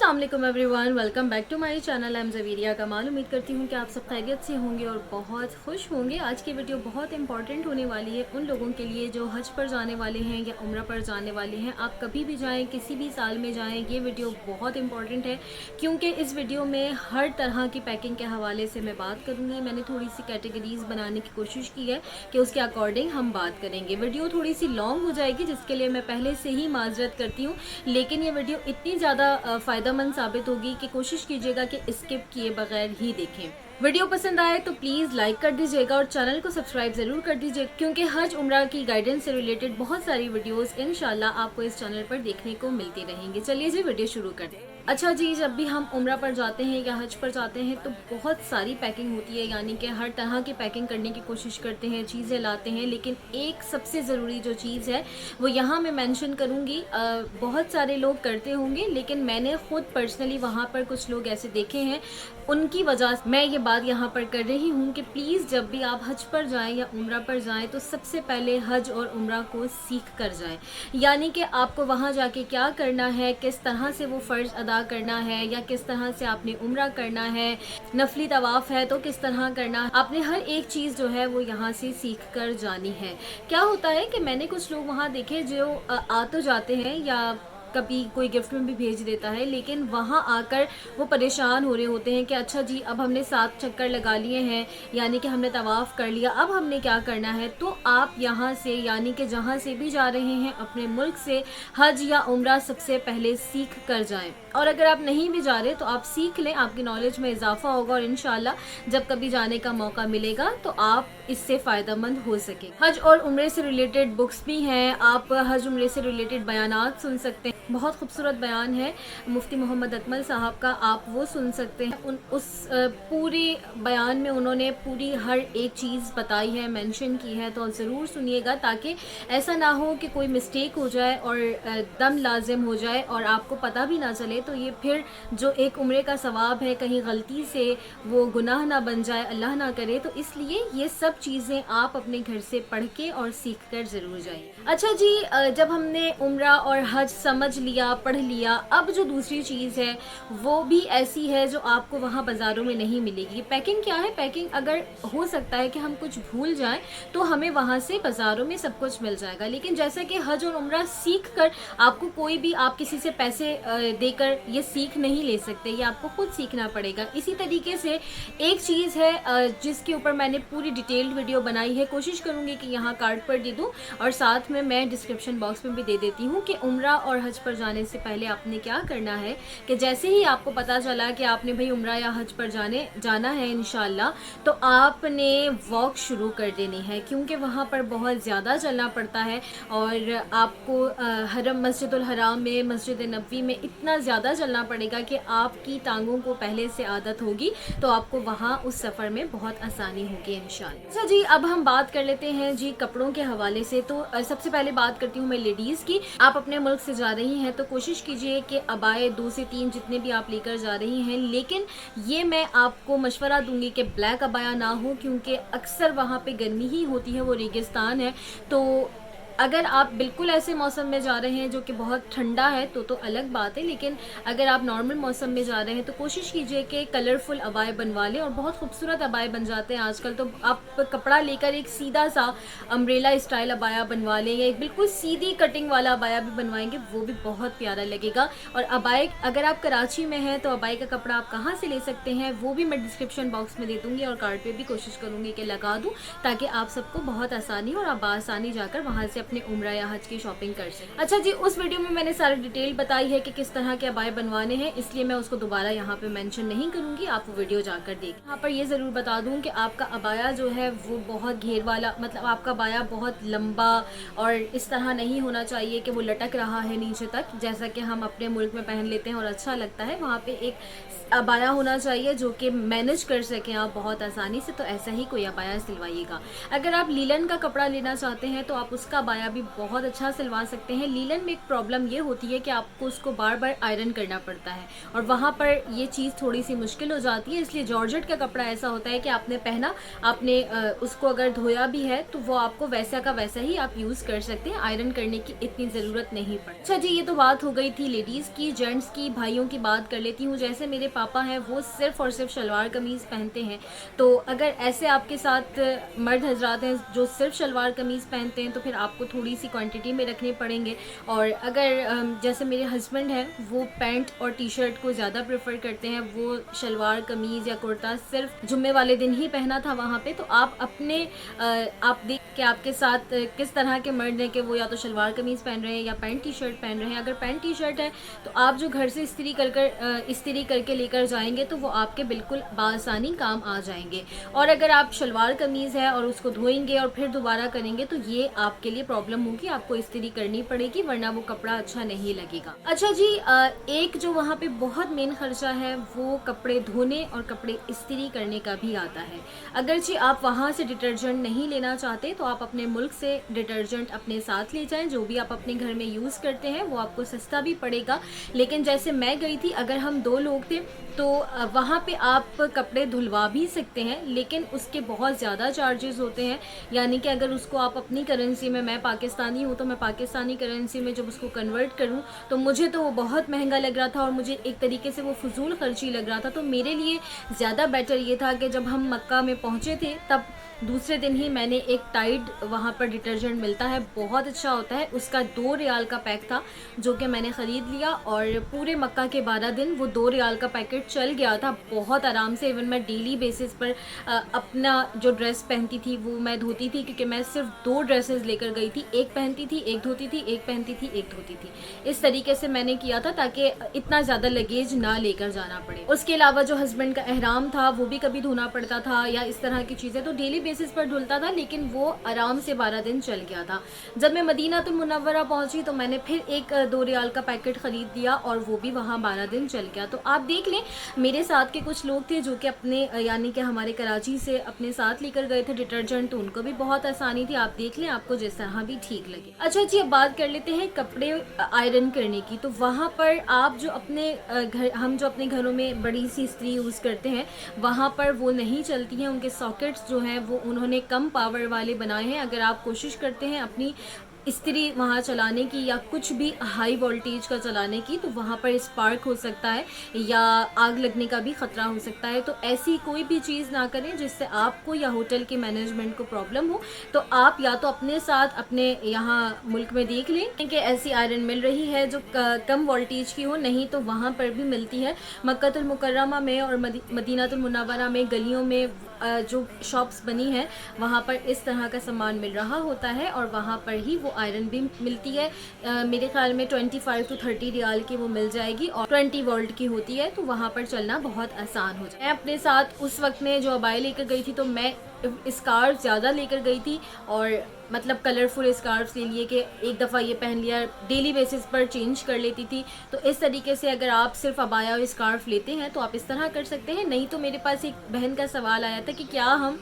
अस्सलाम वालेकुम everyone, welcome back to my channel. I am Javeria Kamal. उम्मीद करती हूँ कि आप सब खैरियत से होंगे और बहुत खुश होंगे। आज की वीडियो बहुत इंपॉर्टेंट होने वाली है उन लोगों के लिए जो हज पर जाने वाले हैं या उम्रा पर जाने वाले हैं। आप कभी भी जाएं, किसी भी साल में जाएं, ये वीडियो बहुत इंपॉर्टेंट है क्योंकि इस वीडियो में हर तरह की पैकिंग के हवाले से मैं बात करूँगी। मैंने थोड़ी सी कैटेगरीज बनाने की कोशिश की है कि उसके अकॉर्डिंग हम बात करेंगे। वीडियो थोड़ी सी लॉन्ग हो जाएगी जिसके लिए मैं पहले से ही माजरत करती हूँ, लेकिन ये वीडियो इतनी ज़्यादा फ़ायदेमंद साबित होगी कि कोशिश कीजिएगा कि स्किप किए बगैर ही देखें। वीडियो पसंद आए तो प्लीज़ लाइक कर दीजिएगा और चैनल को सब्सक्राइब ज़रूर कर दीजिए क्योंकि हज उम्रा की गाइडेंस से रिलेटेड बहुत सारी वीडियोस इंशाल्लाह आपको इस चैनल पर देखने को मिलती रहेंगी। चलिए जी वीडियो शुरू करते हैं। अच्छा जी, जब भी हम उम्रा पर जाते हैं या हज पर जाते हैं तो बहुत सारी पैकिंग होती है, यानी कि हर तरह की पैकिंग करने की कोशिश करते हैं, चीज़ें लाते हैं, लेकिन एक सबसे ज़रूरी जो चीज़ है वो यहाँ मैं मेंशन करूँगी। बहुत सारे लोग करते होंगे लेकिन मैंने ख़ुद पर्सनली वहाँ पर कुछ लोग ऐसे देखे हैं, उनकी वजह से मैं ये बात यहाँ पर कर रही हूँ कि प्लीज़ जब भी आप हज पर जाएं या उम्रा पर जाएं तो सबसे पहले हज और उम्रा को सीख कर जाएं। यानी कि आपको वहाँ जाके क्या करना है, किस तरह से वो फ़र्ज़ अदा करना है या किस तरह से आपने उम्रा करना है, नफली तवाफ़ है तो किस तरह करना है, आपने हर एक चीज़ जो है वो यहाँ से सीख कर जानी है। क्या होता है कि मैंने कुछ लोग वहाँ देखे जो आ तो जाते हैं या कभी कोई गिफ्ट में भी भेज देता है, लेकिन वहाँ आकर वो परेशान हो रहे होते हैं कि अच्छा जी अब हमने 7 चक्कर लगा लिए हैं, यानी कि हमने तवाफ़ कर लिया, अब हमने क्या करना है। तो आप यहाँ से यानी कि जहाँ से भी जा रहे हैं अपने मुल्क से हज या उम्रा सबसे पहले सीख कर जाएं। और अगर आप नहीं भी जा रहे तो आप सीख लें, आपकी नॉलेज में इजाफा होगा और इंशाल्लाह जब कभी जाने का मौका मिलेगा तो आप इससे फ़ायदेमंद हो सके। हज और उम्रे से रिलेटेड बुक्स भी हैं, आप हज उम्रे से रिलेटेड बयानात सुन सकते हैं। बहुत खूबसूरत बयान है मुफ्ती मोहम्मद अकमल साहब का, आप वो सुन सकते हैं। उस पूरे बयान में उन्होंने पूरी हर एक चीज़ बताई है, मेंशन की है, तो ज़रूर सुनिएगा ताकि ऐसा ना हो कि कोई मिस्टेक हो जाए और दम लाजिम हो जाए और आपको पता भी ना चले, तो ये फिर जो एक उम्रे का सवाब है कहीं गलती से वो गुनाह ना बन जाए, अल्लाह ना करे। तो इसलिए ये सब चीज़ें आप अपने घर से पढ़ के और सीख कर ज़रूर जाइए। अच्छा जी, जब हमने उम्रा और हज समझ लिया, पढ़ लिया, अब जो दूसरी चीज़ है वो भी ऐसी है जो आपको वहाँ बाज़ारों में नहीं मिलेगी। पैकिंग क्या है? पैकिंग अगर हो सकता है कि हम कुछ भूल जाएं तो हमें वहाँ से बाज़ारों में सब कुछ मिल जाएगा, लेकिन जैसा कि हज और उम्रा सीख कर आपको कोई भी आप किसी से पैसे देकर ये सीख नहीं ले सकते, ये आपको खुद सीखना पड़ेगा। इसी तरीके से एक चीज़ है जिसके ऊपर मैंने पूरी डिटेल्ड वीडियो बनाई है, कोशिश करूँगी कि यहाँ कार्ड पर दे दूँ और साथ में मैं डिस्क्रिप्शन बॉक्स में भी दे देती हूँ कि उम्रा और हज पर जाने से पहले आपने क्या करना है। कि जैसे ही आपको पता चला कि आपने भाई उम्रा या हज पर जाना है इंशाल्लाह, तो आपने वॉक शुरू कर देनी है क्योंकि वहाँ पर बहुत ज़्यादा चलना पड़ता है और आपको हरम मस्जिदुल हराम में, मस्जिद नबवी में इतना ज़्यादा चलना पड़ेगा कि आपकी टांगों को पहले से आदत होगी, तो आपको वहाँ उस सफ़र में बहुत आसानी होगी इंशाल्लाह। अच्छा जी, अब हम बात कर लेते हैं जी कपड़ों के हवाले से। तो सबसे पहले बात करती हूँ मैं लेडीज़ की। आप अपने मुल्क से जा रही हैं तो कोशिश कीजिए कि अबाए 2 से 3 जितने भी आप लेकर जा रही हैं, लेकिन ये मैं आपको मशवरा दूंगी कि ब्लैक अबाया ना हो क्योंकि अक्सर वहाँ पे गर्मी ही होती है, वो रेगिस्तान है। तो अगर आप बिल्कुल ऐसे मौसम में जा रहे हैं जो कि बहुत ठंडा है तो अलग बात है, लेकिन अगर आप नॉर्मल मौसम में जा रहे हैं तो कोशिश कीजिए कि कलरफुल अबाए बनवा लें और बहुत खूबसूरत अबाए बन जाते हैं आजकल। तो आप कपड़ा लेकर एक सीधा सा अम्ब्रेला स्टाइल अबाया बनवा लें या एक बिल्कुल सीधी कटिंग वाला अबाया भी बनवाएंगे, वो भी बहुत प्यारा लगेगा। और अबाए अगर आप कराची में हैं तो अबाए का कपड़ा आप कहाँ से ले सकते हैं वो भी मैं डिस्क्रिप्शन बॉक्स में दे दूँगी और कार्ड पर भी कोशिश करूँगी कि लगा दूँ ताकि आप सबको बहुत आसानी और आप आसानी जाकर वहाँ से अपने उम्रा या हज की शॉपिंग कर सकें। अच्छा जी, उस वीडियो में मैंने सारी डिटेल बताई है कि किस तरह के अबाए बनवाने हैं, इसलिए मैं उसको दोबारा यहाँ पे मेंशन नहीं करूँगी, आप वो वीडियो जाकर देखें। यहाँ पर ये ज़रूर बता दूँ कि आपका अबाया जो है वो बहुत घेर वाला, मतलब आपका अबाया बहुत लंबा और इस तरह नहीं होना चाहिए कि वो लटक रहा है नीचे तक, जैसा कि हम अपने मुल्क में पहन लेते हैं और अच्छा लगता है। वहाँ पे एक अबाया होना चाहिए जो कि मैनेज कर सकें आप बहुत आसानी से, तो ऐसा ही कोई अबाया सिलवाइएगा। अगर आप लीलन का कपड़ा लेना चाहते हैं तो आप उसका अबाया अबाया भी बहुत अच्छा सिलवा सकते हैं। लीलन में एक प्रॉब्लम ये होती है कि आपको उसको बार बार आयरन करना पड़ता है और वहाँ पर ये चीज़ थोड़ी सी मुश्किल हो जाती है। इसलिए जॉर्जेट का कपड़ा ऐसा होता है कि आपने पहना, आपने उसको अगर धोया भी है तो वो आपको वैसा का वैसा ही आप यूज़ कर सकते हैं, आयरन करने की इतनी ज़रूरत नहीं पड़ती। अच्छा जी, ये तो बात हो गई थी लेडीज़ की। जेंट्स की, भाइयों की बात कर लेती हूँ। जैसे मेरे पापा हैं वो सिर्फ़ और सिर्फ शलवार कमीज़ पहनते हैं, तो अगर ऐसे आपके साथ मर्द हजरात हैं जो सिर्फ शलवार कमीज़ पहनते हैं तो फिर आपको थोड़ी सी क्वांटिटी में रखने पड़ेंगे। और अगर जैसे मेरे हस्बैंड हैं वो पैंट और टी शर्ट को ज़्यादा प्रेफर करते हैं, वो शलवार कमीज़ या कुर्ता सिर्फ जुम्मे वाले दिन ही पहना था वहाँ पे, तो आप अपने आप देख के आपके साथ किस तरह के मर्द हैं कि वो या तो शलवार कमीज़ पहन रहे हैं या पैंट टी शर्ट पहन रहे हैं। अगर पैंट टी शर्ट है तो आप जो घर से इस्त्री करके लेकर जाएंगे तो वो आपके बिल्कुल बासानी काम आ जाएंगे। और अगर आप शलवार कमीज़ है और उसको धोएंगे और फिर दोबारा करेंगे तो ये आपके लिए प्रॉब्लम होगी, आपको इस्त्री करनी पड़ेगी वरना वो कपड़ा अच्छा नहीं लगेगा। अच्छा जी, एक जो वहाँ पे बहुत मेन खर्चा है वो कपड़े धोने और कपड़े इस्त्री करने का भी आता है। अगरचे आप वहाँ से डिटर्जेंट नहीं लेना चाहते तो आप अपने मुल्क से डिटर्जेंट अपने साथ ले जाएं। जो भी आप अपने घर में यूज़ करते हैं वो आपको सस्ता भी पड़ेगा। लेकिन जैसे मैं गई थी, अगर हम 2 लोग थे तो वहाँ पे आप कपड़े धुलवा भी सकते हैं लेकिन उसके बहुत ज़्यादा चार्जेस होते हैं। यानी कि अगर उसको आप अपनी करेंसी में, मैं पाकिस्तानी हूँ तो मैं पाकिस्तानी करेंसी में जब उसको कन्वर्ट करूँ तो मुझे तो वो बहुत महंगा लग रहा था और मुझे एक तरीके से वो फजूल खर्ची लग रहा था। तो मेरे लिए ज़्यादा बेटर ये था कि जब हम मक्का में पहुँचे थे तब दूसरे दिन ही मैंने एक टाइड वहाँ पर डिटर्जेंट मिलता है, बहुत अच्छा होता है, उसका 2 रियाल का पैक था जो कि मैंने ख़रीद लिया और पूरे मक्का के 12 दिन वो 2 रियाल का पैकेट चल गया था बहुत आराम से। इवन मैं डेली बेसिस पर अपना जो ड्रेस पहनती थी वो मैं धोती थी, क्योंकि मैं सिर्फ 2 ड्रेसेस लेकर गई थी, एक पहनती थी एक धोती थी, एक पहनती थी एक धोती थी। इस तरीके से मैंने किया था ताकि इतना ज़्यादा लगेज ना लेकर जाना पड़े। उसके अलावा जो हस्बैंड का एहराम था वो भी कभी धोना पड़ता था या इस तरह की चीज़ें, तो डेली बेसिस पर धुलता था लेकिन वो आराम से 12 दिन चल गया था। जब मैं मदीनातुल मुनव्वरा पहुंची तो मैंने फिर एक 2 रियाल का पैकेट ख़रीद लिया और वो भी वहाँ 12 दिन चल गया। तो आप देख लें, मेरे साथ के कुछ लोग थे जो कि अपने यानी कि हमारे कराची से अपने साथ लेकर गए थे डिटर्जेंट, तो उनको भी बहुत आसानी थी। आप देख लें, आपको जिस तरह भी ठीक लगे। अच्छा जी, अब बात कर लेते हैं कपड़े आयरन करने की। तो वहाँ पर आप जो अपने हम जो अपने घरों में बड़ी सी इस्त्री यूज़ करते हैं वहाँ पर वो नहीं चलती हैं, उनके सॉकेट्स जो हैं वो उन्होंने कम पावर वाले बनाए हैं। अगर आप कोशिश करते हैं अपनी इस्त्री वहाँ चलाने की या कुछ भी हाई वोल्टेज का चलाने की तो वहाँ पर स्पार्क हो सकता है या आग लगने का भी ख़तरा हो सकता है। तो ऐसी कोई भी चीज़ ना करें जिससे आपको या होटल के मैनेजमेंट को प्रॉब्लम हो। तो आप या तो अपने साथ अपने यहाँ मुल्क में देख लें कि ऐसी आयरन मिल रही है जो कम वोल्टेज की हो, नहीं तो वहाँ पर भी मिलती है। मक्कातुल मुकर्रमा में और मदीनातुल मुनव्वरा में गलियों में जो शॉप्स बनी हैं वहाँ पर इस तरह का सामान मिल रहा होता है और वहाँ पर ही वो आयरन भी मिलती है। मेरे ख्याल में 25 to 30 रियाल की वो मिल जाएगी और 20 वोल्ट की होती है, तो वहाँ पर चलना बहुत आसान हो जाए। मैं अपने साथ उस वक्त में जो अबाया लेकर गई थी तो मैं स्कार्फ ज़्यादा लेकर गई थी और मतलब कलरफुल स्कार्फ्स ले लिए कि एक दफ़ा ये पहन लिया, डेली बेसिस पर चेंज कर लेती थी। तो इस तरीके से अगर आप सिर्फ अबाया और स्कार्फ लेते हैं तो आप इस तरह कर सकते हैं। नहीं तो मेरे पास एक बहन का सवाल आया था कि क्या हम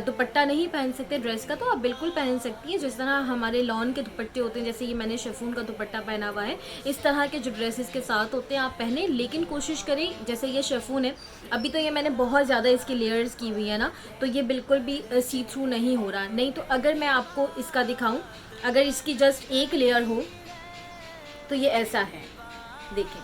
दुपट्टा नहीं पहन सकते ड्रेस का, तो आप बिल्कुल पहन सकती हैं। जिस तरह हमारे लॉन के दुपट्टे होते हैं, जैसे ये मैंने शिफॉन का दुपट्टा पहना हुआ है, इस तरह के जो ड्रेसेस के साथ होते हैं आप पहने। लेकिन कोशिश करें, जैसे ये शिफॉन है, अभी तो ये मैंने बहुत ज़्यादा इसकी लेयर्स की हुई है ना, तो ये बिल्कुल भी सी थ्रू नहीं हो रहा। नहीं तो अगर मैं आपको इसका दिखाऊं, अगर इसकी जस्ट एक लेयर हो तो ये ऐसा है, देखें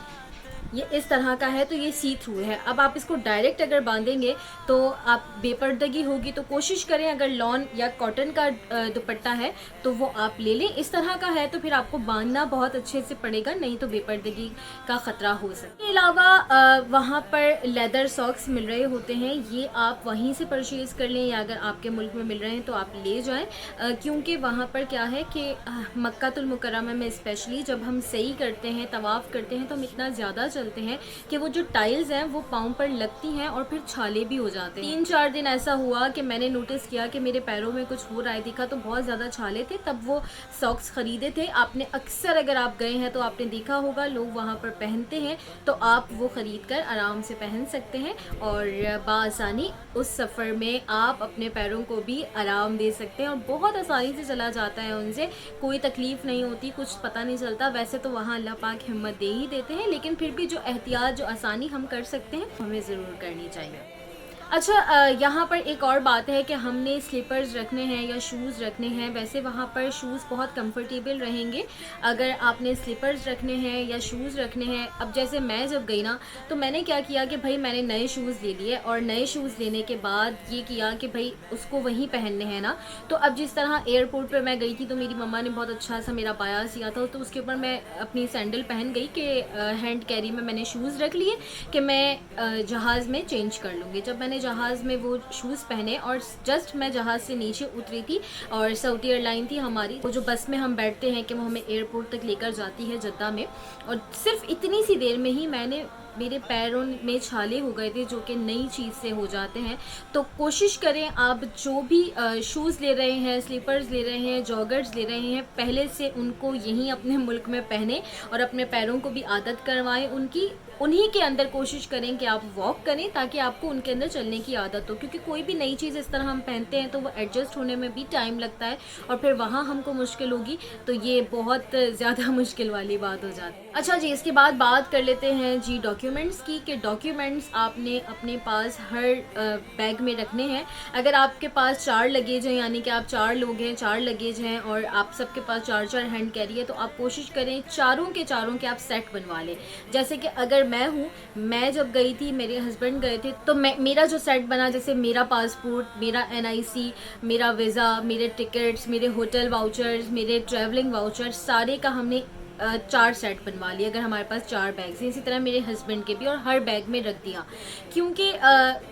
ये इस तरह का है, तो ये सी थ्रू है। अब आप इसको डायरेक्ट अगर बांधेंगे तो आप बेपर्दगी होगी। तो कोशिश करें अगर लॉन या कॉटन का दुपट्टा है तो वो आप ले लें। इस तरह का है तो फिर आपको बांधना बहुत अच्छे से पड़ेगा, नहीं तो बेपर्दगी का ख़तरा हो सकता है। इसके अलावा वहाँ पर लेदर सॉक्स मिल रहे होते हैं, ये आप वहीं से परचेज़ कर लें या अगर आपके मुल्क में मिल रहे हैं तो आप ले जाएँ, क्योंकि वहाँ पर क्या है कि मक्कातुल मुकर्रमा में स्पेशली जब हम सही करते हैं, तवाफ़ करते हैं, तो हम इतना ज़्यादा चलते हैं कि वो जो टाइल्स हैं वो पाँव पर लगती हैं और फिर छाले भी हो जाते हैं। 3-4 दिन ऐसा हुआ कि मैंने नोटिस किया कि मेरे पैरों में कुछ हो रहा है, दिखा तो बहुत ज़्यादा छाले थे। तब वो सॉक्स ख़रीदे थे। आपने अक्सर अगर आप गए हैं तो आपने देखा होगा लोग वहाँ पर पहनते हैं, तो आप वो ख़रीद कर आराम से पहन सकते हैं और बासानी उस सफ़र में आप अपने पैरों को भी आराम दे सकते हैं और बहुत आसानी से चला जाता है, उनसे कोई तकलीफ़ नहीं होती, कुछ पता नहीं चलता। वैसे तो वहाँ अल्लाह पाक हिम्मत दे ही देते हैं, लेकिन फिर भी जो एहतियात, जो आसानी हम कर सकते हैं हमें ज़रूर करनी चाहिए। अच्छा, यहाँ पर एक और बात है कि हमने स्लीपर्स रखने हैं या शूज़ रखने हैं। वैसे वहाँ पर शूज़ बहुत कंफर्टेबल रहेंगे अगर आपने स्लीपर्स रखने हैं या शूज़ रखने हैं। अब जैसे मैं जब गई ना, तो मैंने क्या किया कि भाई मैंने नए शूज़ ले लिए और नए शूज़ लेने के बाद ये किया कि भाई उसको वहीं पहनने हैं ना। तो अब जिस तरह एयरपोर्ट पर मैं गई थी तो मेरी मम्मा ने बहुत अच्छा सा मेरा पाया सिया था, तो उसके ऊपर मैं अपनी सैंडल पहन गई कि हैंड कैरी में मैंने शूज़ रख लिए कि मैं जहाज़ में चेंज कर लूँगी। जब मैंने जहाज़ में वो शूज़ पहने और जस्ट मैं जहाज़ से नीचे उतरी थी और सऊदी एयरलाइन थी हमारी, वो जो बस में हम बैठते हैं कि वो हमें एयरपोर्ट तक लेकर जाती है जद्दा में, और सिर्फ इतनी सी देर में ही मेरे पैरों में छाले हो गए थे, जो कि नई चीज़ से हो जाते हैं। तो कोशिश करें आप जो भी शूज़ ले रहे हैं, स्लीपर्स ले रहे हैं, जॉगर्स ले रहे हैं, पहले से उनको यहीं अपने मुल्क में पहने और अपने पैरों को भी आदत करवाएं उन्हीं के अंदर कोशिश करें कि आप वॉक करें ताकि आपको उनके अंदर चलने की आदत हो, क्योंकि कोई भी नई चीज़ इस तरह हम पहनते हैं तो वो एडजस्ट होने में भी टाइम लगता है और फिर वहाँ हमको मुश्किल होगी, तो ये बहुत ज़्यादा मुश्किल वाली बात हो जाती है। अच्छा जी, इसके बाद बात कर लेते हैं जी डॉक्यूमेंट्स की, कि डॉक्यूमेंट्स आपने अपने पास हर बैग में रखने हैं। अगर आपके पास 4 लगेज हैं, यानी कि आप 4 लोग हैं, 4 लगेज हैं और आप सबके पास 4-4 हैंड कैरी है, तो आप कोशिश करें चारों के आप सेट बनवा लें। जैसे कि अगर मैं जब गई थी, मेरे हस्बैंड गए थे, तो मेरा जो सेट बना, जैसे मेरा पासपोर्ट, मेरा NIC, मेरा वीज़ा, मेरे टिकट्स, मेरे होटल वाउचर्स, मेरे ट्रैवलिंग वाउचर्स, सारे का हमने 4 सेट बनवा लिए अगर हमारे पास 4 बैग्स हैं। इसी तरह मेरे हस्बैंड के भी, और हर बैग में रख दिया, क्योंकि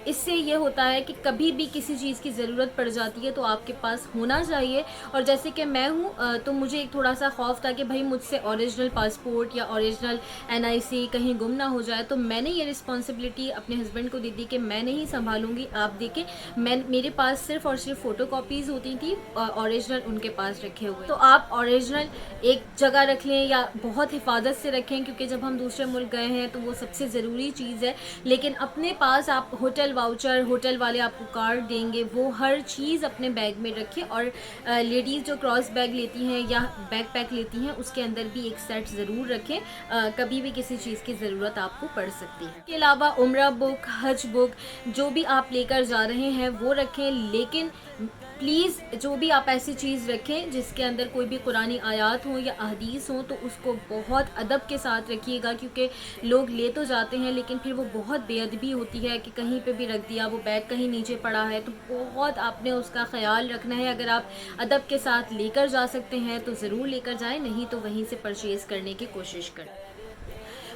इससे ये होता है कि कभी भी किसी चीज़ की ज़रूरत पड़ जाती है तो आपके पास होना चाहिए। और जैसे कि मैं हूँ तो मुझे एक थोड़ा सा खौफ था कि भाई मुझसे ओरिजिनल पासपोर्ट या ओरिजिनल NIC कहीं गुम ना हो जाए, तो मैंने ये रिस्पॉन्सिबिलिटी अपने हस्बैंड को दे दी कि मैं नहीं संभालूंगी, आप देखें। मेरे पास सिर्फ और सिर्फ फ़ोटो कॉपीज़ होती थी, ओरिजिनल उनके पास रखे हुए। तो आप ओरिजिनल एक जगह रख लें या बहुत हिफाजत से रखें, क्योंकि जब हम दूसरे मुल्क गए हैं तो वो सबसे ज़रूरी चीज़ है। लेकिन अपने पास आप होटल वाउचर, होटल वाले आपको कार्ड देंगे, वो हर चीज़ अपने बैग में रखें। और लेडीज़ जो क्रॉस बैग लेती हैं या बैग पैक लेती हैं, उसके अंदर भी एक सेट ज़रूर रखें, कभी भी किसी चीज़ की ज़रूरत आपको पड़ सकती है। इसके अलावा उम्रा बुक, हज बुक, जो भी आप लेकर जा रहे हैं वो रखें, लेकिन प्लीज़ जो भी आप ऐसी चीज़ रखें जिसके अंदर कोई भी कुरानी आयात हो या अहदीस हो, तो उसको बहुत अदब के साथ रखिएगा, क्योंकि लोग ले तो जाते हैं लेकिन फिर वो बहुत बेअदबी होती है कि कहीं पे भी रख दिया, वो बैग कहीं नीचे पड़ा है, तो बहुत आपने उसका ख्याल रखना है। अगर आप अदब के साथ लेकर जा सकते हैं तो ज़रूर लेकर जाएं, नहीं तो वहीं से परचेज़ करने की कोशिश करें।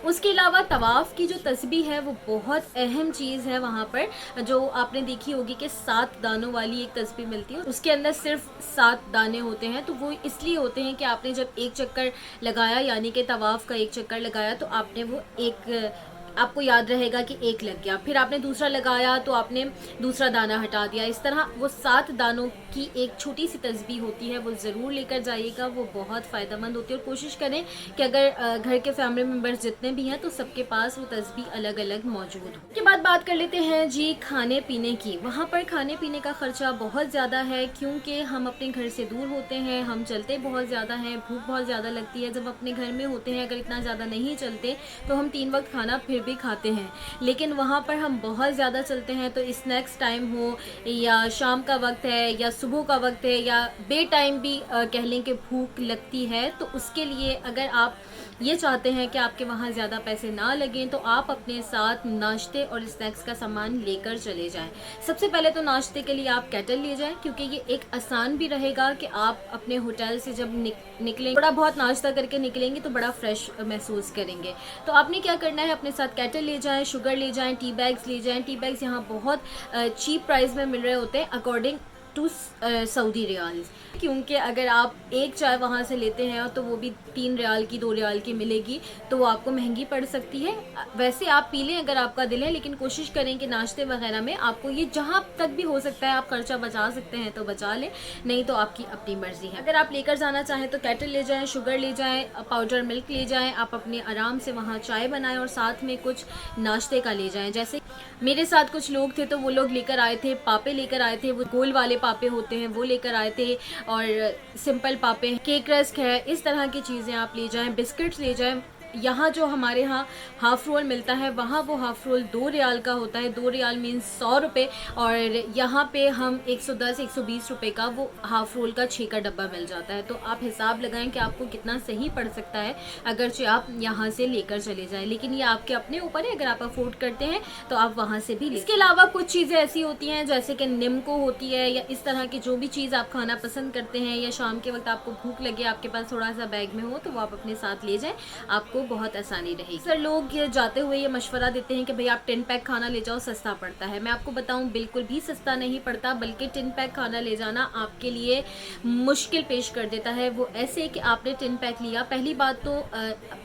उसके अलावा तवाफ़ की जो तस्बीह है वो बहुत अहम चीज़ है। वहाँ पर जो आपने देखी होगी कि 7 दानों वाली एक तस्बीह मिलती है, उसके अंदर सिर्फ 7 दाने होते हैं। तो वो इसलिए होते हैं कि आपने जब एक चक्कर लगाया, यानी कि तवाफ़ का एक चक्कर लगाया, तो आपने वो एक, आपको याद रहेगा कि एक लग गया, फिर आपने दूसरा लगाया तो आपने दूसरा दाना हटा दिया। इस तरह वो 7 दानों की एक छोटी सी तस्बीह होती है, वो ज़रूर लेकर जाइएगा, वो बहुत फ़ायदेमंद होती है। और कोशिश करें कि अगर घर के फैमिली मेम्बर्स जितने भी हैं तो सबके पास वो तस्बीह अलग अलग मौजूद हो। उसके बाद बात कर लेते हैं जी खाने पीने की। वहाँ पर खाने पीने का ख़र्चा बहुत ज़्यादा है, क्योंकि हम अपने घर से दूर होते हैं, हम चलते बहुत ज़्यादा हैं, भूख बहुत ज़्यादा लगती है। जब अपने घर में होते हैं, अगर इतना ज़्यादा नहीं चलते तो हम 3 वक्त खाना फिर भी खाते हैं, लेकिन वहाँ पर हम बहुत ज़्यादा चलते हैं, तो स्नैक्स टाइम हो या शाम का वक्त है या सुबह का वक्त है या बे टाइम भी कह लें कि भूख लगती है, तो उसके लिए अगर आप ये चाहते हैं कि आपके वहाँ ज़्यादा पैसे ना लगें, तो आप अपने साथ नाश्ते और स्नैक्स का सामान लेकर चले जाएं। सबसे पहले तो नाश्ते के लिए आप केटल ले जाएं, क्योंकि ये एक आसान भी रहेगा कि आप अपने होटल से जब निकलें, थोड़ा बहुत नाश्ता करके निकलेंगे तो बड़ा फ्रेश महसूस करेंगे। तो आपने क्या करना है, अपने साथ केटल ले जाएं, शुगर ले जाएं, टी बैग्स ले जाएं। टी बैग्स यहाँ बहुत चीप प्राइस में मिल रहे होते हैं, अकॉर्डिंग टू सऊदी रियाल्स, क्योंकि अगर आप एक चाय वहाँ से लेते हैं तो वो भी 3 रियाल की 2 रियाल की मिलेगी, तो वो आपको महंगी पड़ सकती है। वैसे आप पी लें अगर आपका दिल है, लेकिन कोशिश करें कि नाश्ते वगैरह में आपको ये जहाँ तक भी हो सकता है आप खर्चा बचा सकते हैं तो बचा लें, नहीं तो आपकी अपनी मर्जी है। अगर आप लेकर जाना चाहें तो केटल ले जाएं, शुगर ले जाएं, पाउडर मिल्क ले जाएं, आप अपने आराम से वहाँ चाय बनाएं और साथ में कुछ नाश्ते का ले जाएं। जैसे मेरे साथ कुछ लोग थे तो वो लोग लेकर आए थे पापे, लेकर आए थे, वो गोल वाले पापे होते हैं वो लेकर आए थे, और सिंपल पापे, केक रस्क है, इस तरह की चीज़ें आप ले जाएं, बिस्किट्स ले जाएं। यहाँ जो हमारे यहाँ हाफ़ रोल मिलता है, वहाँ वो हाफ़ रोल 2 रियाल का होता है, 2 रियाल मीन्स 100 रुपये, और यहाँ पे हम 110-120 रुपये का वो हाफ़ रोल का 6 का डब्बा मिल जाता है। तो आप हिसाब लगाएं कि आपको कितना सही पड़ सकता है अगरचे आप यहाँ से लेकर चले जाएं, लेकिन ये आपके अपने ऊपर है। अगर आप अफोर्ड करते हैं तो आप वहाँ से भी लें। इसके अलावा कुछ चीज़ें ऐसी होती हैं जैसे कि निम्को होती है, या इस तरह की जो भी चीज़ आप खाना पसंद करते हैं, या शाम के वक्त आपको भूख लगे, आपके पास थोड़ा सा बैग में हो, तो वो आप अपने साथ ले जाएं, आपको बहुत आसानी रहेगी। सर लोग जाते हुए ये मशवरा देते हैं कि भाई आप 10 पैक खाना ले जाओ, सस्ता पड़ता है। मैं आपको बताऊं बिल्कुल भी सस्ता नहीं पड़ता, बल्कि 10 पैक खाना ले जाना आपके लिए मुश्किल पेश कर देता है। वो ऐसे कि आपने 10 पैक लिया, पहली बात तो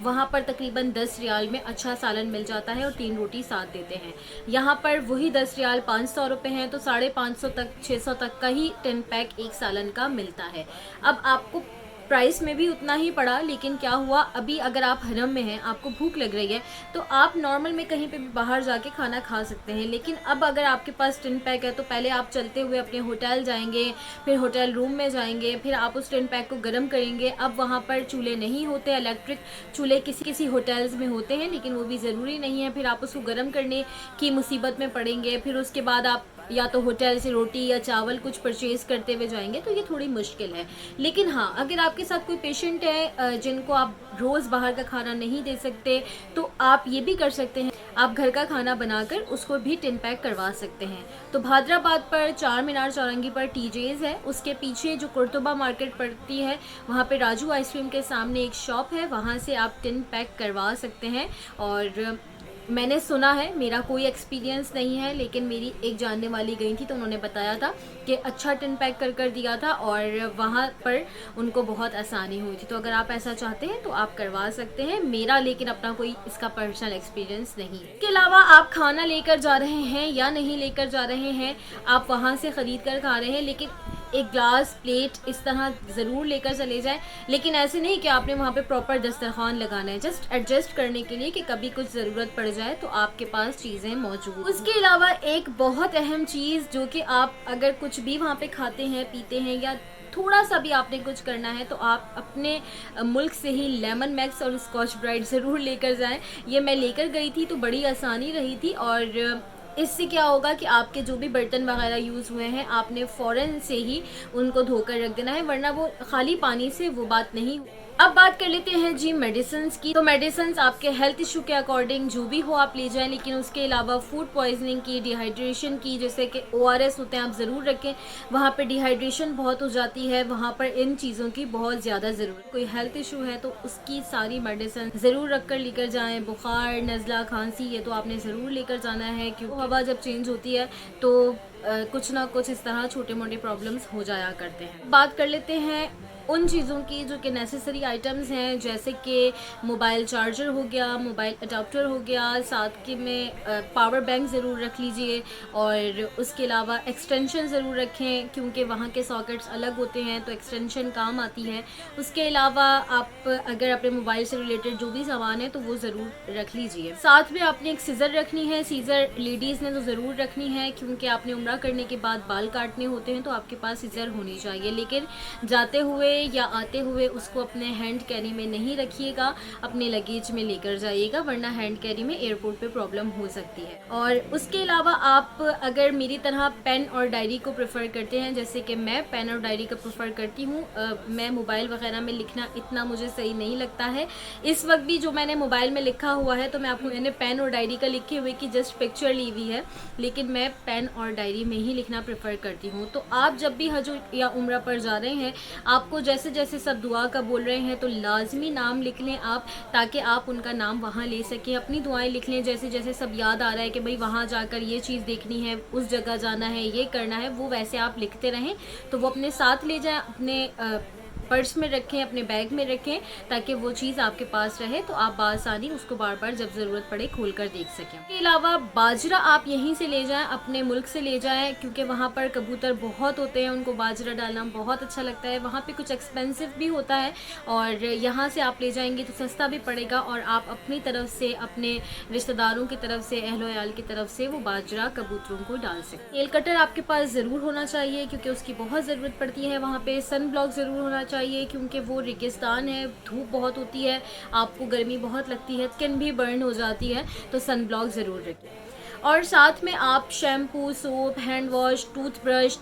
वहाँ पर तकरीबन 10 रियाल में अच्छा सालन मिल जाता है और 3 रोटी साथ देते हैं। यहाँ पर वही 10 रियाल 500 रुपये हैं, तो 550 तक 600 तक का ही 10 पैक एक सालन का मिलता है। अब आपको प्राइस में भी उतना ही पड़ा, लेकिन क्या हुआ, अभी अगर आप हरम में हैं, आपको भूख लग रही है, तो आप नॉर्मल में कहीं पे भी बाहर जाके खाना खा सकते हैं। लेकिन अब अगर आपके पास 10 पैक है तो पहले आप चलते हुए अपने होटल जाएंगे, फिर होटल रूम में जाएंगे, फिर आप उस 10 पैक को गर्म करेंगे। अब वहाँ पर चूल्हे नहीं होते, इलेक्ट्रिक चूल्हे किसी किसी होटल्स में होते हैं, लेकिन वो भी ज़रूरी नहीं है। फिर आप उसको गर्म करने की मुसीबत में पड़ेंगे, फिर उसके बाद आप या तो होटल से रोटी या चावल कुछ परचेज़ करते हुए जाएंगे, तो ये थोड़ी मुश्किल है। लेकिन हाँ, अगर आपके साथ कोई पेशेंट है जिनको आप रोज़ बाहर का खाना नहीं दे सकते, तो आप ये भी कर सकते हैं, आप घर का खाना बनाकर उसको भी 10 पैक करवा सकते हैं। तो भादराबाद पर चार मीनार चौरंगी पर टीजेज़ है, उसके पीछे जो कुर्तुबा मार्केट पड़ती है, वहाँ पे राजू आइसक्रीम के सामने एक शॉप है, वहाँ से आप 10 पैक करवा सकते हैं। और मैंने सुना है, मेरा कोई एक्सपीरियंस नहीं है, लेकिन मेरी एक जानने वाली गई थी तो उन्होंने बताया था कि अच्छा 10 पैक कर दिया था और वहाँ पर उनको बहुत आसानी हुई थी। तो अगर आप ऐसा चाहते हैं तो आप करवा सकते हैं। मेरा लेकिन अपना कोई इसका पर्सनल एक्सपीरियंस नहीं है। इसके अलावा आप खाना लेकर जा रहे हैं या नहीं लेकर जा रहे हैं, आप वहाँ से ख़रीद कर खा रहे हैं, लेकिन एक ग्लास प्लेट इस तरह ज़रूर लेकर चले जाएं। लेकिन ऐसे नहीं कि आपने वहाँ पे प्रॉपर दस्तरखान लगाना है, जस्ट एडजस्ट करने के लिए कि कभी कुछ ज़रूरत पड़ जाए तो आपके पास चीज़ें मौजूद। उसके अलावा एक बहुत अहम चीज़ जो कि आप अगर कुछ भी वहाँ पे खाते हैं पीते हैं या थोड़ा सा भी आपने कुछ करना है, तो आप अपने मुल्क से ही लेमन मैक्स और स्कॉच ब्राइट ज़रूर लेकर जाएं। ये मैं लेकर गई थी तो बड़ी आसानी रही थी, और इससे क्या होगा कि आपके जो भी बर्तन वगैरह यूज़ हुए हैं आपने फ़ौरन से ही उनको धोकर रख देना है, वरना वो खाली पानी से वो बात नहीं। अब बात कर लेते हैं जी मेडिसिन्स की। तो मेडिसिन्स आपके हेल्थ इशू के अकॉर्डिंग जो भी हो आप ले जाएं, लेकिन उसके अलावा फूड पॉइजनिंग की, डिहाइड्रेशन की, जैसे कि ORS होते हैं, आप ज़रूर रखें। वहाँ पर डिहाइड्रेशन बहुत हो जाती है, वहाँ पर इन चीज़ों की बहुत ज़्यादा ज़रूरत। कोई हेल्थ इशू है तो उसकी सारी मेडिसिन ज़रूर रख कर लेकर जाएँ। बुखार, नज़ला, खांसी, ये तो आपने ज़रूर लेकर जाना है, क्योंकि हवा जब चेंज होती है तो कुछ ना कुछ इस तरह छोटे मोटे प्रॉब्लम्स हो जाया करते हैं। बात कर लेते हैं उन चीज़ों की जो कि नेसेसरी आइटम्स हैं, जैसे कि मोबाइल चार्जर हो गया, मोबाइल अडाप्टर हो गया, साथ के में पावर बैंक ज़रूर रख लीजिए, और उसके अलावा एक्सटेंशन ज़रूर रखें, क्योंकि वहाँ के सॉकेट्स अलग होते हैं तो एक्सटेंशन काम आती है। उसके अलावा आप अगर अपने मोबाइल से रिलेटेड जो भी सामान है तो वो ज़रूर रख लीजिए। साथ में आपने एक सीज़र रखनी है, सीज़र लेडीज़ ने तो ज़रूर रखनी है, क्योंकि आपने उम्रा करने के बाद बाल काटने होते हैं तो आपके पास सीज़र होनी चाहिए। लेकिन जाते हुए या आते हुए उसको अपने हैंड कैरी में नहीं रखिएगा, अपने लगेज में लेकर जाइएगा, वरना हैंड कैरी में एयरपोर्ट पे प्रॉब्लम हो सकती है। और उसके अलावा आप अगर मेरी तरह पेन और डायरी को प्रेफर करते हैं, जैसे कि मैं पेन और डायरी का प्रेफर करती हूँ, मैं मोबाइल वगैरह में लिखना इतना मुझे सही नहीं लगता है। इस वक्त भी जो मैंने मोबाइल में लिखा हुआ है तो मैं आपको, मैंने पेन और डायरी का लिखे हुए की जस्ट पिक्चर ली हुई है, लेकिन मैं पेन और डायरी में ही लिखना प्रेफर करती हूँ। तो आप जब भी हज या उम्रा पर जा रहे हैं, आपको वो जैसे जैसे सब दुआ का बोल रहे हैं तो लाजमी नाम लिख लें आप, ताकि आप उनका नाम वहाँ ले सकें। अपनी दुआएं लिख लें, जैसे जैसे सब याद आ रहा है कि भाई वहाँ जाकर ये चीज़ देखनी है, उस जगह जाना है, ये करना है, वो वैसे आप लिखते रहें। तो वो अपने साथ ले जाएं, अपने पर्स में रखें, अपने बैग में रखें, ताकि वो चीज़ आपके पास रहे तो आप बासानी उसको बार बार जब ज़रूरत पड़े खोल कर देख सकें। इसके अलावा बाजरा आप यहीं से ले जाएं, अपने मुल्क से ले जाएं, क्योंकि वहाँ पर कबूतर बहुत होते हैं, उनको बाजरा डालना बहुत अच्छा लगता है। वहाँ पे कुछ एक्सपेंसिव भी होता है और यहाँ से आप ले जाएंगे तो सस्ता भी पड़ेगा, और आप अपनी तरफ से, अपने रिश्तेदारों की तरफ से, अहलो अयाल की तरफ से वो बाजरा कबूतरों को डाल सकते। नेल कटर आपके पास ज़रूर होना चाहिए, क्योंकि उसकी बहुत ज़रूरत पड़ती है वहाँ पे। सन ब्लॉक ज़रूर होना चाहिए, क्योंकि वो रेगिस्तान है, धूप बहुत होती है, आपको गर्मी बहुत लगती है, स्किन भी बर्न हो जाती है, तो सन ब्लॉक ज़रूर रखें। और साथ में आप shampoo, soap, hand wash, toothbrush,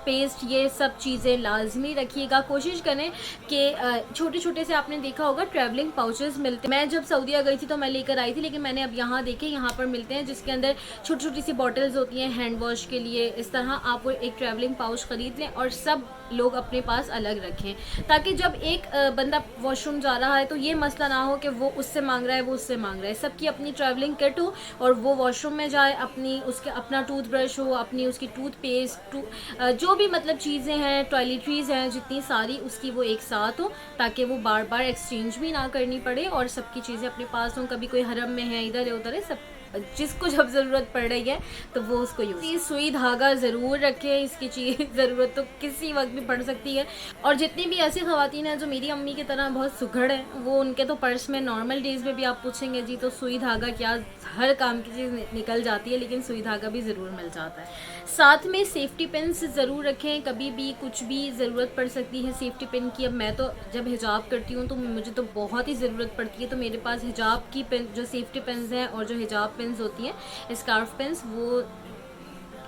paste, ये सब चीज़ें लाजमी रखिएगा। कोशिश करें कि छोटे छोटे से, आपने देखा होगा ट्रैवलिंग पाउचेस मिलते हैं। मैं जब सऊदीया गई थी तो मैं लेकर आई थी, लेकिन मैंने अब यहाँ देखे, यहाँ पर मिलते हैं जिसके अंदर छोटी छोटी सी बॉटल्स होती हैं हैंड वॉश के लिए। इस तरह आप वो एक ट्रैवलिंग पाउच ख़रीद लें और सब लोग अपने पास अलग रखें, ताकि जब एक बंदा वॉशरूम जा रहा है तो ये मसला ना हो कि वो उससे मांग रहा है, वो उससे मांग रहा है। सबकी अपनी ट्रैवलिंग किट हो और वो वॉशरूम में जाए, अपना टूथब्रश हो, अपनी उसकी टूथपेस्ट, जो भी मतलब चीज़ें हैं, टॉयलेटरीज हैं जितनी सारी, उसकी वो एक साथ हो, ताकि वो बार बार एक्सचेंज भी ना करनी पड़े और सबकी चीज़ें अपने पास हों। कभी कोई हरम में है, इधर है, उधर है, सब जिसको जब ज़रूरत पड़ रही है तो वो उसको यूज़। सुई धागा ज़रूर रखें, इसकी चीज़ ज़रूरत तो किसी वक्त भी पड़ सकती है। और जितनी भी ऐसी ख़वातीन हैं जो मेरी अम्मी की तरह बहुत सुघड़ हैं, वो उनके तो पर्स में नॉर्मल डेज़ में भी आप पूछेंगे जी तो सुई धागा क्या, हर काम की चीज़ निकल जाती है, लेकिन सुई धागा भी ज़रूर मिल जाता है। साथ में सेफ्टी पिन्स ज़रूर रखें, कभी भी कुछ भी ज़रूरत पड़ सकती है सेफ्टी पिन की। अब मैं तो जब हिजाब करती हूँ तो मुझे तो बहुत ही ज़रूरत पड़ती है, तो मेरे पास हिजाब की पिन, जो सेफ्टी पिन्स हैं और जो हिजाब पिन्स होती हैं, स्कार्फ पिन्स, वो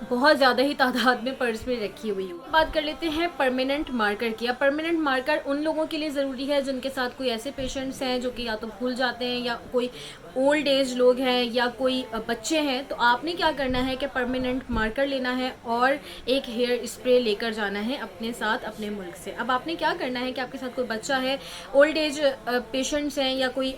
बहुत ज़्यादा ही तादाद में पर्स में रखी हुई हूँ। बात कर लेते हैं परमानेंट मार्कर की। अब परमानेंट मार्कर उन लोगों के लिए ज़रूरी है जिनके साथ कोई ऐसे पेशेंट्स हैं जो कि या तो भूल जाते हैं, या कोई ओल्ड एज लोग हैं, या कोई बच्चे हैं। तो आपने क्या करना है कि परमानेंट मार्कर लेना है और एक हेयर स्प्रे लेकर जाना है अपने साथ, अपने मुल्क से। अब आपने क्या करना है कि आपके साथ कोई बच्चा है, ओल्ड एज पेशेंट्स हैं, या कोई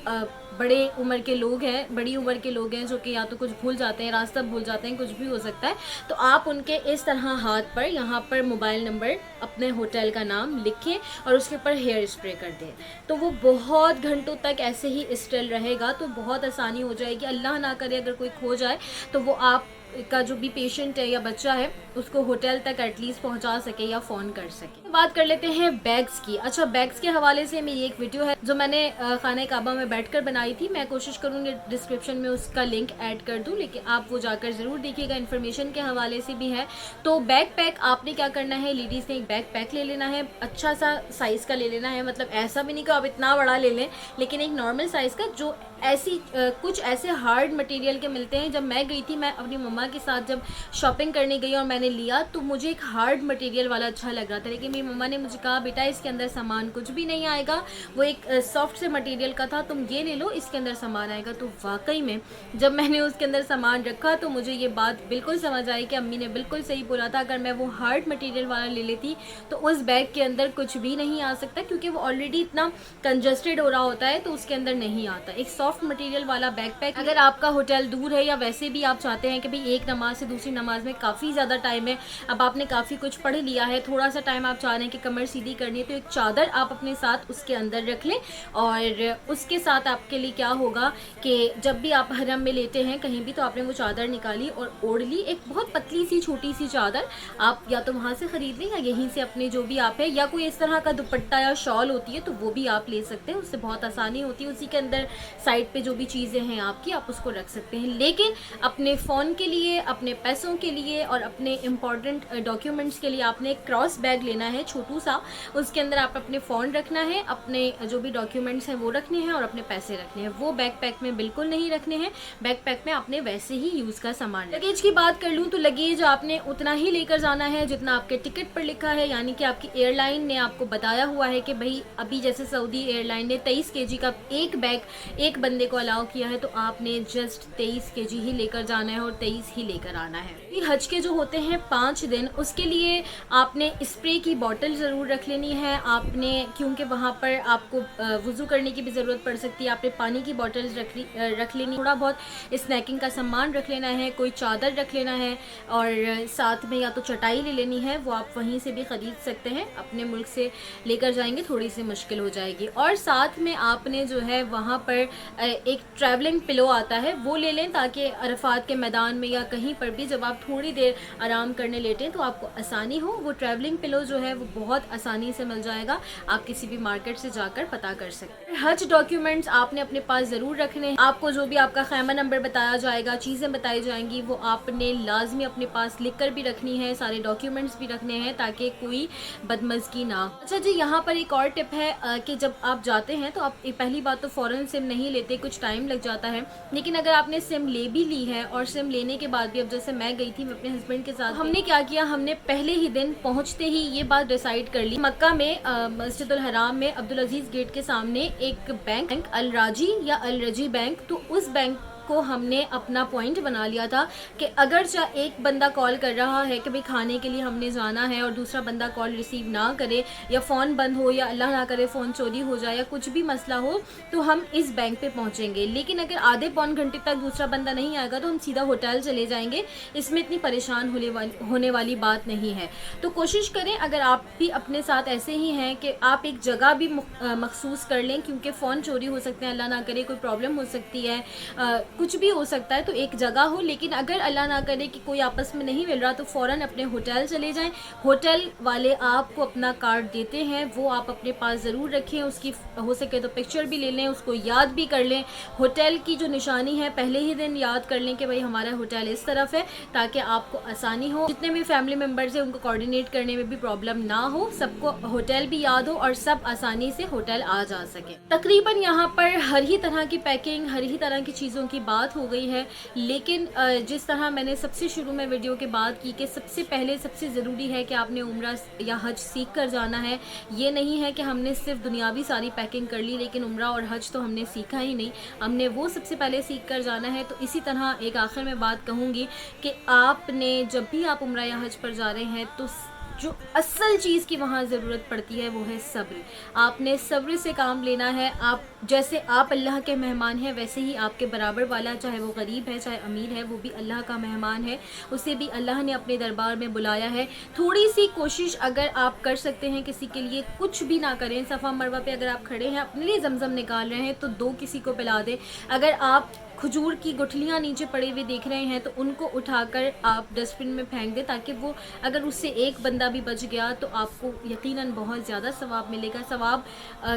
बड़ी उम्र के लोग हैं जो कि या तो कुछ भूल जाते हैं, रास्ता भूल जाते हैं, कुछ भी हो सकता है, तो आप उनके इस तरह हाथ पर, यहाँ पर मोबाइल नंबर, अपने होटल का नाम लिखें और उसके ऊपर हेयर स्प्रे कर दें। तो वो बहुत घंटों तक ऐसे ही स्टिल रहेगा, तो बहुत आसानी हो जाएगी। अल्लाह ना करे अगर कोई खो जाए तो वो आप का जो भी पेशेंट है या बच्चा है उसको होटल तक एटलीस्ट पहुंचा सके या फ़ोन कर सके। बात कर लेते हैं बैग्स की। अच्छा, बैग्स के हवाले से मेरी एक वीडियो है जो मैंने खाने काबा में बैठकर बनाई थी। मैं कोशिश करूँगी डिस्क्रिप्शन में उसका लिंक ऐड कर दूँ, लेकिन आप वो जाकर ज़रूर देखिएगा, इन्फॉर्मेशन के हवाले से भी है। तो बैग पैक आपने क्या करना है, लेडीज़ ने एक बैग पैक ले लेना है, अच्छा सा साइज़ का ले लेना है, मतलब ऐसा भी नहीं कि आप इतना बड़ा ले लें, लेकिन एक नॉर्मल साइज़ का, जो कुछ ऐसे हार्ड मटेरियल के मिलते हैं। जब मैं गई थी, मैं अपनी मम्मा के साथ जब शॉपिंग करने गई और मैंने लिया तो मुझे एक हार्ड मटेरियल वाला अच्छा लग रहा था, लेकिन मेरी मम्मा ने मुझे कहा बेटा इसके अंदर सामान कुछ भी नहीं आएगा, वो एक सॉफ्ट से मटेरियल का था, तुम ये ले लो, इसके अंदर सामान आएगा। तो वाकई में जब मैंने उसके अंदर सामान रखा तो मुझे ये बात बिल्कुल समझ आई कि अम्मी ने बिल्कुल सही बोला था। अगर मैं वो हार्ड मटेरियल वाला ले लेती तो उस बैग के अंदर कुछ भी नहीं आ सकता, क्योंकि वो ऑलरेडी इतना कंजस्टेड हो रहा होता है, तो उसके अंदर नहीं आता। एक सॉफ्ट मटेरियल वाला बैकपैक, अगर आपका होटल दूर है या वैसे भी आप चाहते हैं कि भाई एक नमाज से दूसरी नमाज में काफ़ी ज़्यादा टाइम है, अब आपने काफ़ी कुछ पढ़ लिया है, थोड़ा सा टाइम आप चाह रहे हैं कि कमर सीधी करनी है, तो एक चादर आप अपने साथ उसके अंदर रख लें। और उसके साथ आपके लिए क्या होगा कि जब भी आप हरम में लेते हैं कहीं भी, तो आपने वो चादर निकाली और ओढ़ ली, एक बहुत पतली सी छोटी सी चादर, आप या तो वहाँ से ख़रीद लें या यहीं से अपने जो भी आप है, या कोई इस तरह का दुपट्टा या शॉल होती है तो वो भी आप ले सकते हैं, उससे बहुत आसानी होती है। उसी के अंदर साइड पे जो भी चीज़ें हैं आपकी, आप उसको रख सकते हैं। लेकिन अपने फ़ोन के लिए, अपने पैसों के लिए और अपने इम्पॉर्टेंट डॉक्यूमेंट्स के लिए आपने एक क्रॉस बैग लेना है, छोटू सा। उसके अंदर आप अपने फ़ोन रखना है, अपने जो भी डॉक्यूमेंट्स हैं वो रखने हैं और अपने पैसे रखने हैं। वो बैग पैक में बिल्कुल नहीं रखने हैं, बैग पैक में आपने वैसे ही यूज़ का सामान। लगेज की बात कर लूँ तो लगेज आपने उतना ही लेकर जाना है जितना आपके टिकट पर लिखा है, यानी कि आपकी एयरलाइन ने आपको बताया हुआ है कि भाई अभी जैसे सऊदी एयरलाइन ने 23 kg का एक बैग एक बंदे को अलाउ किया है, तो आपने जस्ट 23 kg ही लेकर जाना है और 23 ही लेकर आना है। हज के जो होते हैं 5 दिन, उसके लिए आपने स्प्रे की बॉटल ज़रूर रख लेनी है आपने, क्योंकि वहाँ पर आपको वज़ू करने की भी ज़रूरत पड़ सकती है। आपने पानी की बॉटल्स रख लेनी, थोड़ा बहुत स्नैकिंग का सामान रख लेना है, कोई चादर रख लेना है, और साथ में या तो चटाई ले लेनी है, वो आप वहीं से भी ख़रीद सकते हैं। अपने मुल्क से लेकर जाएंगे थोड़ी सी मुश्किल हो जाएगी। और साथ में आपने जो है वहाँ पर एक ट्रैवलिंग पिलो आता है, वो ले लें, ताकि अरफात के मैदान में या कहीं पर भी जब आप थोड़ी देर आराम करने लेटें तो आपको आसानी हो। वो ट्रैवलिंग पिलो जो है वो बहुत आसानी से मिल जाएगा, आप किसी भी मार्केट से जाकर पता कर सकते हैं। हज डॉक्यूमेंट्स आपने अपने पास ज़रूर रखने हैं। आपको जो भी आपका खैमा नंबर बताया जाएगा, चीज़ें बताई जाएंगी, वो आपने लाजमी अपने पास लिख कर भी रखनी है, सारे डॉक्यूमेंट्स भी रखने हैं ताकि कोई बदमज़गी ना हो। अच्छा जी, यहाँ पर एक और टिप है कि जब आप जाते हैं तो आप पहली बात तो फ़ौरन सिम नहीं लेते, कुछ टाइम लग जाता है। लेकिन अगर आपने सिम ले भी ली है और सिम लेने के बाद भी, अब जैसे मैं गई थी मैं अपने हस्बैंड के साथ, हमने क्या किया, हमने पहले ही दिन पहुंचते ही ये बात डिसाइड कर ली, मक्का में मस्जिदुल हराम में अब्दुल अजीज गेट के सामने एक बैंक अल राजी या अल रजी बैंक, तो उस बैंक को हमने अपना पॉइंट बना लिया था कि अगर चाहे एक बंदा कॉल कर रहा है कि भाई खाने के लिए हमने जाना है और दूसरा बंदा कॉल रिसीव ना करे, या फ़ोन बंद हो, या अल्लाह ना करे फ़ोन चोरी हो जाए, या कुछ भी मसला हो, तो हम इस बैंक पे पहुंचेंगे। लेकिन अगर आधे पौन घंटे तक दूसरा बंदा नहीं आएगा तो हम सीधा होटल चले जाएंगे। इसमें इतनी परेशान होने वाली बात नहीं है। तो कोशिश करें, अगर आप भी अपने साथ ऐसे ही हैं कि आप एक जगह भी मखसूस कर लें, क्योंकि फ़ोन चोरी हो सकते हैं, अल्लाह ना करे कोई प्रॉब्लम हो सकती है, कुछ भी हो सकता है, तो एक जगह हो। लेकिन अगर अल्लाह ना करे कि कोई आपस में नहीं मिल रहा तो फ़ौरन अपने होटल चले जाएं। होटल वाले आपको अपना कार्ड देते हैं, वो आप अपने पास ज़रूर रखें, उसकी हो सके तो पिक्चर भी ले लें, उसको याद भी कर लें। होटल की जो निशानी है पहले ही दिन याद कर लें कि भाई हमारा होटल इस तरफ है, ताकि आपको आसानी हो। जितने भी फैमिली मेम्बर्स हैं उनको कोऑर्डिनेट करने में भी प्रॉब्लम ना हो, सबको होटल भी याद हो और सब आसानी से होटल आ जा सके। तकरीबन यहाँ पर हर ही तरह की पैकिंग, हर ही तरह की चीज़ों की बात हो गई है। लेकिन जिस तरह मैंने सबसे शुरू में वीडियो के बाद की कि सबसे पहले सबसे ज़रूरी है कि आपने उम्रा या हज सीख कर जाना है। ये नहीं है कि हमने सिर्फ दुनियावी सारी पैकिंग कर ली लेकिन उम्रा और हज तो हमने सीखा ही नहीं, हमने वो सबसे पहले सीख कर जाना है। तो इसी तरह एक आखिर में बात कहूँगी कि आपने जब भी आप उम्रा या हज पर जा रहे हैं तो जो असल चीज़ की वहाँ ज़रूरत पड़ती है वो है सब्र। आपने सब्र से काम लेना है। आप जैसे आप अल्लाह के मेहमान हैं वैसे ही आपके बराबर वाला, चाहे वो गरीब है चाहे अमीर है, वो भी अल्लाह का मेहमान है, उसे भी अल्लाह ने अपने दरबार में बुलाया है। थोड़ी सी कोशिश अगर आप कर सकते हैं, किसी के लिए कुछ भी ना करें, सफ़ा मरवा पे अगर आप खड़े हैं अपने लिए जमजम निकाल रहे हैं तो दो किसी को पिला दें। अगर आप खजूर की गुठलियाँ नीचे पड़े हुए देख रहे हैं तो उनको उठाकर आप डस्टबिन में फेंक दें, ताकि वो अगर उससे एक बंदा भी बच गया तो आपको यकीनन बहुत ज़्यादा सवाब मिलेगा। सवाब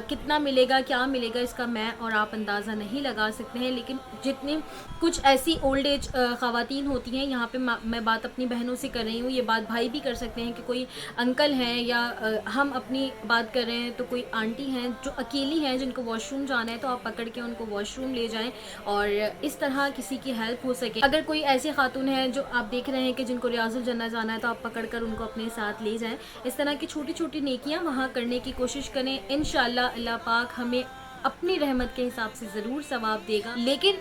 कितना मिलेगा, क्या मिलेगा, इसका मैं और आप अंदाज़ा नहीं लगा सकते हैं। लेकिन जितनी कुछ ऐसी ओल्ड एज ख़वातीन होती हैं, यहाँ पे मैं बात अपनी बहनों से कर रही हूँ, ये बात भाई भी कर सकते हैं कि कोई अंकल हैं या हम अपनी बात कर रहे हैं तो कोई आंटी हैं जो अकेली हैं जिनको वॉशरूम जाना है, तो आप पकड़ के उनको वॉशरूम ले जाएँ और इस तरह किसी की हेल्प हो सके। अगर कोई ऐसी खातून है जो आप देख रहे हैं कि जिनको रियाजुल जन्नह जाना है तो आप पकड़कर उनको अपने साथ ले जाएं। इस तरह की छोटी छोटी नेकियां वहाँ करने की कोशिश करें। इंशाअल्लाह अल्लाह पाक हमें अपनी रहमत के हिसाब से ज़रूर सवाब देगा। लेकिन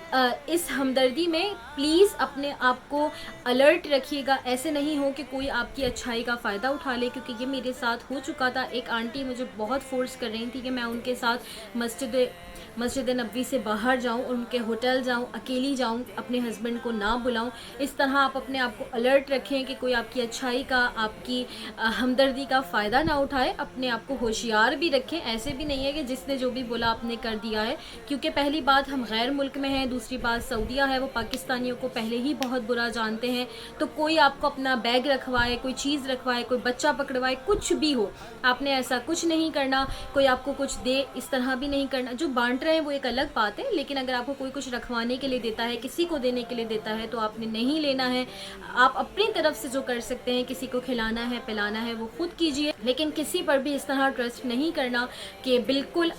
इस हमदर्दी में प्लीज़ अपने आप को अलर्ट रखिएगा। ऐसे नहीं हो कि कोई आपकी अच्छाई का फ़ायदा उठा ले, क्योंकि ये मेरे साथ हो चुका था। एक आंटी मुझे बहुत फोर्स कर रही थी कि मैं उनके साथ मस्जिद नबवी से बाहर जाऊं, उनके होटल जाऊं, अकेली जाऊं, अपने हस्बैंड को ना बुलाऊं। इस तरह आप अपने आप को अलर्ट रखें कि कोई आपकी अच्छाई का, आपकी हमदर्दी का फ़ायदा ना उठाए। अपने आप को होशियार भी रखें। ऐसे भी नहीं है कि जिसने जो भी बोला आपने कर दिया है, क्योंकि पहली बात हम गैर मुल्क में हैं, दूसरी बात सऊदीया है, वो पाकिस्तानियों को पहले ही बहुत बुरा जानते हैं। तो कोई आपको अपना बैग रखवाए, कोई चीज़ रखवाए, कोई बच्चा पकड़वाए, कुछ भी हो, आपने ऐसा कुछ नहीं करना। कोई आपको कुछ दे, इस तरह भी नहीं करना। जो बांट रहे हैं वो एक अलग बात है, लेकिन अगर आपको कोई कुछ रखवाने के लिए देता है, किसी को देने के लिए देता है, तो आपने नहीं लेना है। आप अपनी तरफ से जो कर सकते हैं, किसी को खिलाना है, पिलाना है, वो खुद कीजिए, लेकिन किसी पर भी इस तरह ट्रस्ट नहीं करना कि बिल्कुल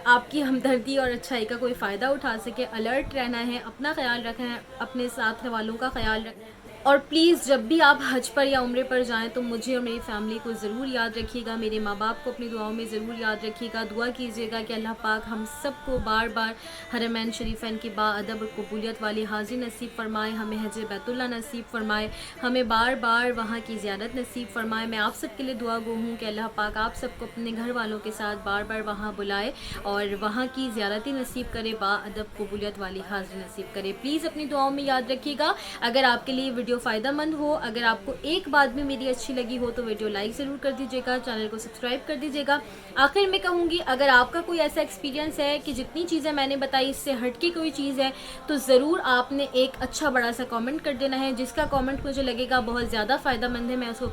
आपकी हमदर्दी और अच्छाई का कोई फ़ायदा उठा सके। अलर्ट रहना है, अपना ख्याल रखना है, अपने साथ वालों का ख्याल रखना है। और प्लीज़ जब भी आप हज पर या उम्रे पर जाएं तो मुझे और मेरी फैमिली को ज़रूर याद रखिएगा, मेरे माँ बाप को अपनी दुआओं में ज़रूर याद रखिएगा। दुआ कीजिएगा कि अल्लाह पाक हम सबको बार बार हरमैन शरीफैन की बाअदब और कबूलियत वाली हाज़िरी नसीब फ़रमाए, हमें हज बैतुल्ला नसीब फ़रमाए, हमें बार बार वहाँ की ज़ियारत नसीब फ़रमाए। मैं आप सब के लिए दुआ गो हूँ कि अल्लाह पाक आप सबको अपने घर वालों के साथ बार बार वहाँ बुलाए और वहाँ की ज़ियारतें नसीब करे, बाअदब कबूलियत वाली हाज़िरी नसीब करे। प्लीज़ अपनी दुआओं में याद रखिएगा। अगर आपके लिए वीडियो फ़ायदेमंद हो, अगर आपको एक बात भी मेरी अच्छी लगी हो तो वीडियो लाइक ज़रूर कर दीजिएगा, चैनल को सब्सक्राइब कर दीजिएगा। आखिर में कहूँगी, अगर आपका कोई ऐसा एक्सपीरियंस है कि जितनी चीज़ें मैंने बताई इससे हटके कोई चीज़ है तो ज़रूर आपने एक अच्छा बड़ा सा कमेंट कर देना है। जिसका कमेंट मुझे लगेगा बहुत ज़्यादा फ़ायदेमंद है मैं उसको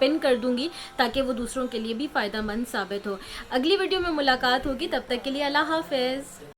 पिन कर दूँगी ताकि वो दूसरों के लिए भी फ़ायदेमंद साबित हो। अगली वीडियो में मुलाकात होगी, तब तक के लिए अल्लाह हाफ़िज़।